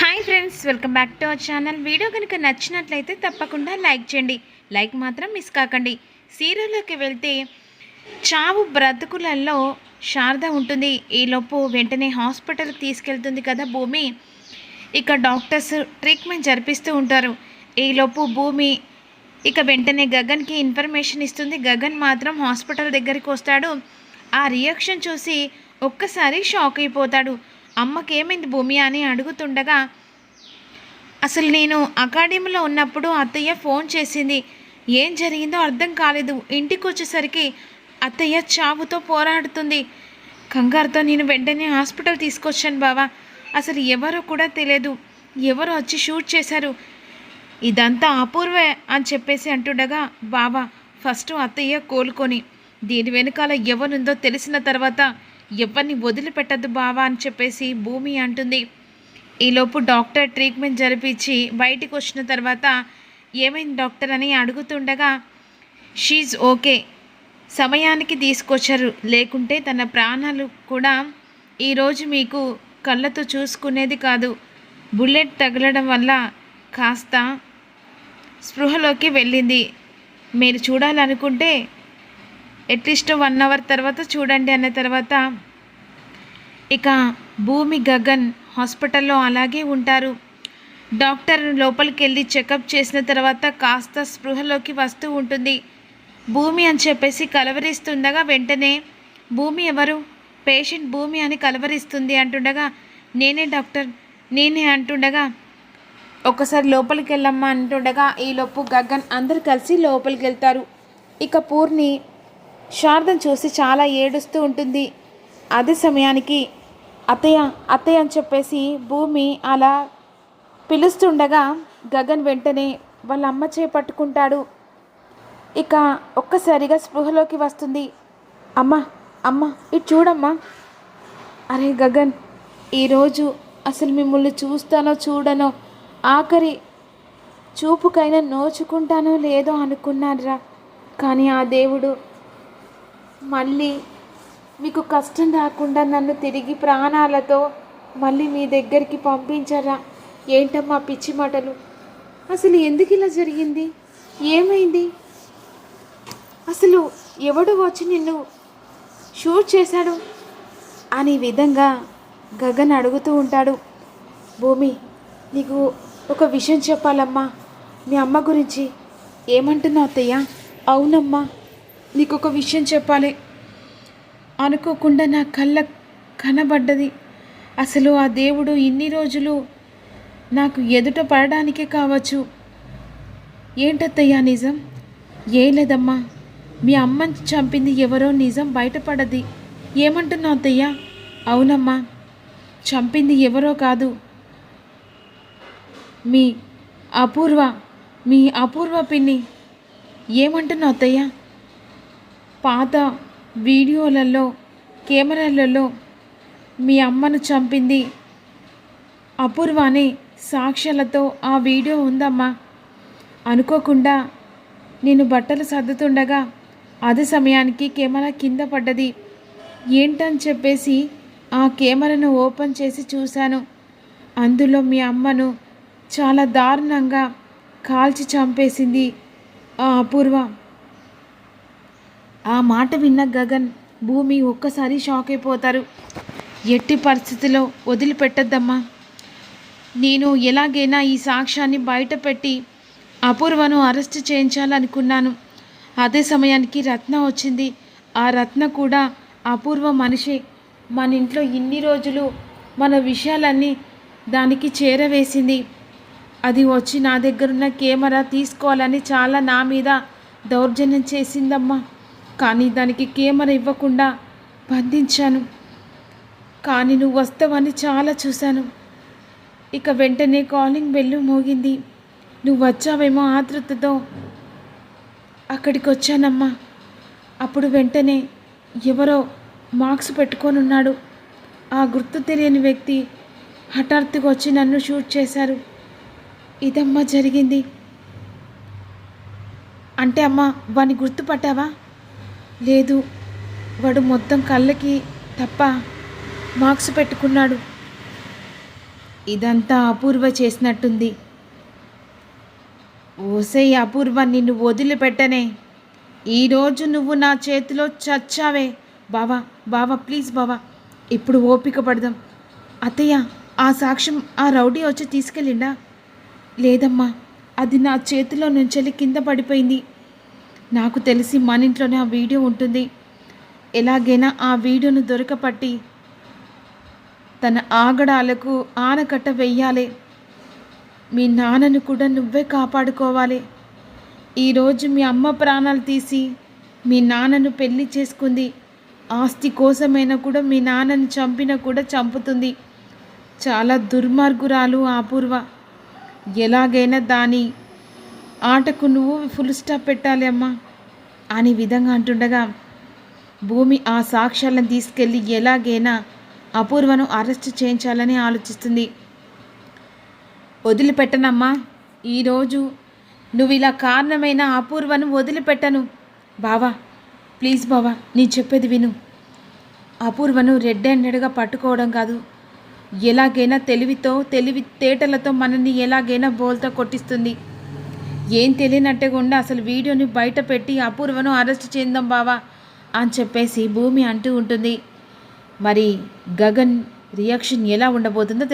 Hi friends, welcome back to our channel. Video కనుక నచ్చినట్లయితే తప్పకుండా లైక్ చేయండి. లైక్ మాత్రం మిస్ కాకండి. సీరియల్లోకి వెళ్తే చావు బ్రతుకులలో శారద ఉంటుంది. ఈలోపు వెంటనే హాస్పిటల్కి తీసుకెళ్తుంది కదా భూమి. ఇక డాక్టర్స్ ట్రీట్మెంట్ జరిపిస్తూ ఉంటారు. ఈలోపు భూమి ఇక వెంటనే గగన్కి ఇన్ఫర్మేషన్ ఇస్తుంది. గగన్ మాత్రం హాస్పిటల్ దగ్గరికి వస్తాడు. ఆ రియాక్షన్ చూసి ఒక్కసారి షాక్ అయిపోతాడు. అమ్మకి ఏమైంది భూమి అని అడుగుతుండగా, అసలు నేను అకాడమీలో ఉన్నప్పుడు అత్తయ్య ఫోన్ చేసింది, ఏం జరిగిందో అర్థం కాలేదు. ఇంటికి వచ్చేసరికి అత్తయ్య చావుతో పోరాడుతుంది. కంగారుతో నేను వెంటనే హాస్పిటల్ తీసుకొచ్చాను బావా. అసలు ఎవరో కూడా తెలియదు, ఎవరో వచ్చి షూట్ చేశారు. ఇదంతా అపూర్వే అని చెప్పేసి అంటుండగా, బావా ఫస్ట్ అత్తయ్య కోలుకొని దీని వెనకాల ఎవరుందో తెలిసిన తర్వాత ఎవరిని వదిలిపెట్టద్దు బావా అని చెప్పేసి భూమి అంటుంది. ఈలోపు డాక్టర్ ట్రీట్మెంట్ జరిపించి బయటికి వచ్చిన తర్వాత ఏమైంది డాక్టర్ అని అడుగుతుండగా, షీజ్ ఓకే, సమయానికి తీసుకొచ్చారు, లేకుంటే తన ప్రాణాలు కూడా ఈరోజు మీకు కళ్ళతో చూసుకునేది కాదు. బుల్లెట్ తగలడం వల్ల కాస్త స్పృహలోకి వెళ్ళింది. మీరు చూడాలనుకుంటే అట్లీస్ట్ 1 అవర్ తర్వాత చూడండి అన్న తర్వాత ఇక భూమి గగన్ హాస్పిటల్లో అలాగే ఉంటారు. డాక్టర్ లోపలికి వెళ్ళి చెకప్ చేసిన తర్వాత కాస్త స్పృహలోకి వస్తూ ఉంటుంది. భూమి అని చెప్పేసి కలవరిస్తుండగా వెంటనే భూమి ఎవరు, పేషెంట్ భూమి అని కలవరిస్తుంది. అంటుండగా నేనే డాక్టర్, నేనే అంటుండగా ఒకసారి లోపలికి వెళ్ళమ్మా అంటుండగా ఈలోపు గగన్ అందరు కలిసి లోపలికి వెళ్తారు. ఇక పూర్ణి శారదను చూసి చాలా ఏడుస్తూ ఉంటుంది. అదే సమయానికి అత్తయ్య అత్తయ్య అని చెప్పేసి భూమి అలా పిలుస్తుండగా గగన్ వెంటనే వాళ్ళ అమ్మ చేపట్టుకుంటాడు. ఇక ఒక్కసారిగా స్పృహలోకి వస్తుంది. అమ్మ అమ్మ ఇటు చూడమ్మా. అరే గగన్, ఈరోజు అసలు మిమ్మల్ని చూస్తానో చూడనో, ఆఖరి చూపుకైనా నోచుకుంటానో లేదో అనుకున్నానురా. కానీ ఆ దేవుడు మళ్ళీ మీకు కష్టం రాకుండా నన్ను తిరిగి ప్రాణాలతో మళ్ళీ మీ దగ్గరికి పంపించారా. ఏంటమ్మా పిచ్చి మాటలు, అసలు ఎందుకు ఇలా జరిగింది, ఏమైంది, అసలు ఎవడు వచ్చి నిన్ను షూట్ చేశాడు అనే విధంగా గగన్ అడుగుతూ ఉంటాడు. భూమి నీకు ఒక విషయం చెప్పాలమ్మా, మీ అమ్మ గురించి. ఏమంటున్నావు అత్తయ్య? అవునమ్మా, నీకు ఒక విషయం చెప్పాలి. అనుకోకుండా నా కళ్ళ కనబడ్డది. అసలు ఆ దేవుడు ఇన్ని రోజులు నాకు ఎదుట పడడానికే కావచ్చు. ఏంటత్తయ్యా నిజం? ఏం లేదమ్మా, మీ అమ్మని చంపింది ఎవరో నిజం బయటపడది. ఏమంటున్నావు అత్తయ్య? అవునమ్మా, చంపింది ఎవరో కాదు, మీ అపూర్వ పిన్ని. ఏమంటున్నావు అత్తయ్య? పాత వీడియోలలో కెమెరాలలో మీ అమ్మను చంపింది అపూర్వ అనే సాక్ష్యాలతో ఆ వీడియో ఉందమ్మా. అనుకోకుండా నేను బట్టలు సర్దుతుండగా అదే సమయానికి కెమెరా కింద పడ్డది. ఏంటని చెప్పేసి ఆ కెమెరాను ఓపెన్ చేసి చూశాను. అందులో మీ అమ్మను చాలా దారుణంగా కాల్చి చంపేసింది ఆ అపూర్వ. ఆ మాట విన్న గగన్ భూమి ఒక్కసారి షాక్ అయిపోతారు. ఎట్టి పరిస్థితిలో వదిలిపెట్టద్దమ్మా, నేను ఎలాగైనా ఈ సాక్ష్యాన్ని బయట పెట్టి అపూర్వను అరెస్ట్ చేయించాలనుకున్నాను. అదే సమయానికి రత్న వచ్చింది. ఆ రత్న కూడా అపూర్వ మనిషే. మన ఇంట్లో ఇన్ని రోజులు మన విషయాలన్నీ దానికి చేరవేసింది. అది వచ్చి నా దగ్గరున్న కెమెరా తీసుకోవాలని చాలా నా మీద దౌర్జన్యం చేసిందమ్మా. కానీ దానికి కెమెరా ఇవ్వకుండా బంధించాను. కానీ నువ్వు వస్తావని చాలా చూశాను. ఇక వెంటనే కాలింగ్ బెల్ మోగింది. నువ్వు వచ్చావేమో ఆతృతతో అక్కడికి వచ్చానమ్మా. అప్పుడు వెంటనే ఎవరో మార్క్స్ పెట్టుకొని ఉన్నాడు. ఆ గుర్తు తెలియని వ్యక్తి హఠాత్తుగా వచ్చి నన్ను షూట్ చేశారు. ఇదమ్మా జరిగింది. అంటే అమ్మా వాడిని గుర్తుపట్టావా? లేదు, వాడు మొత్తం కళ్ళకి తప్ప మార్క్స్ పెట్టుకున్నాడు. ఇదంతా అపూర్వ చేసినట్టుంది. ఓసే అపూర్వ, నిన్ను వదిలిపెట్టనే. ఈరోజు నువ్వు నా చేతిలో చచ్చావే. బావా, బావా ప్లీజ్ బావా, ఇప్పుడు ఓపిక పడదాం. అత్తయ్య, ఆ సాక్ష్యం ఆ రౌడీ వచ్చి తీసుకెళ్ళిండా? లేదమ్మా, అది నా చేతిలో నుంచి కింద పడిపోయింది. నాకు తెలిసి మన ఇంట్లోనే ఆ వీడియో ఉంటుంది. ఎలాగైనా ఆ వీడియోను దొరకపట్టి తన ఆగడాలకు ఆనకట్ట వెయ్యాలి. మీ నాన్నను కూడా నువ్వే కాపాడుకోవాలి. ఈరోజు మీ అమ్మ ప్రాణాలు తీసి మీ నాన్నను పెళ్లి చేసుకుంది. ఆస్తి కోసమైనా కూడా మీ నాన్నని చంపినా కూడా చంపుతుంది. చాలా దుర్మార్గురాలు అపూర్వ. ఎలాగైనా దాని ఆటకు నువ్వు ఫుల్ స్టాప్ పెట్టాలి అమ్మా అని విధంగా అంటుండగా భూమి ఆ సాక్ష్యాలను తీసుకెళ్ళి ఎలాగైనా అపూర్వను అరెస్ట్ చేయించాలని ఆలోచిస్తుంది. వదిలిపెట్టనమ్మా, ఈరోజు నువ్వు ఇలా కారణమైన అపూర్వను వదిలిపెట్టను. బావా ప్లీజ్ బావా, నీ చెప్పేది విను. అపూర్వను రెడ్ హ్యాండెడ్గా పట్టుకోవడం కాదు, ఎలాగైనా తెలివితేటలతో మనల్ని ఎలాగైనా బోల్తా కొట్టిస్తుంది. ఏం తెలియనట్టుగా ఉండి అసలు వీడియోని బయట పెట్టి అపూర్వను అరెస్ట్ చేద్దాం బావా అని చెప్పేసి భూమి అంటూ ఉంటుంది. మరి గగన్ రియాక్షన్ ఎలా ఉండబోతుందో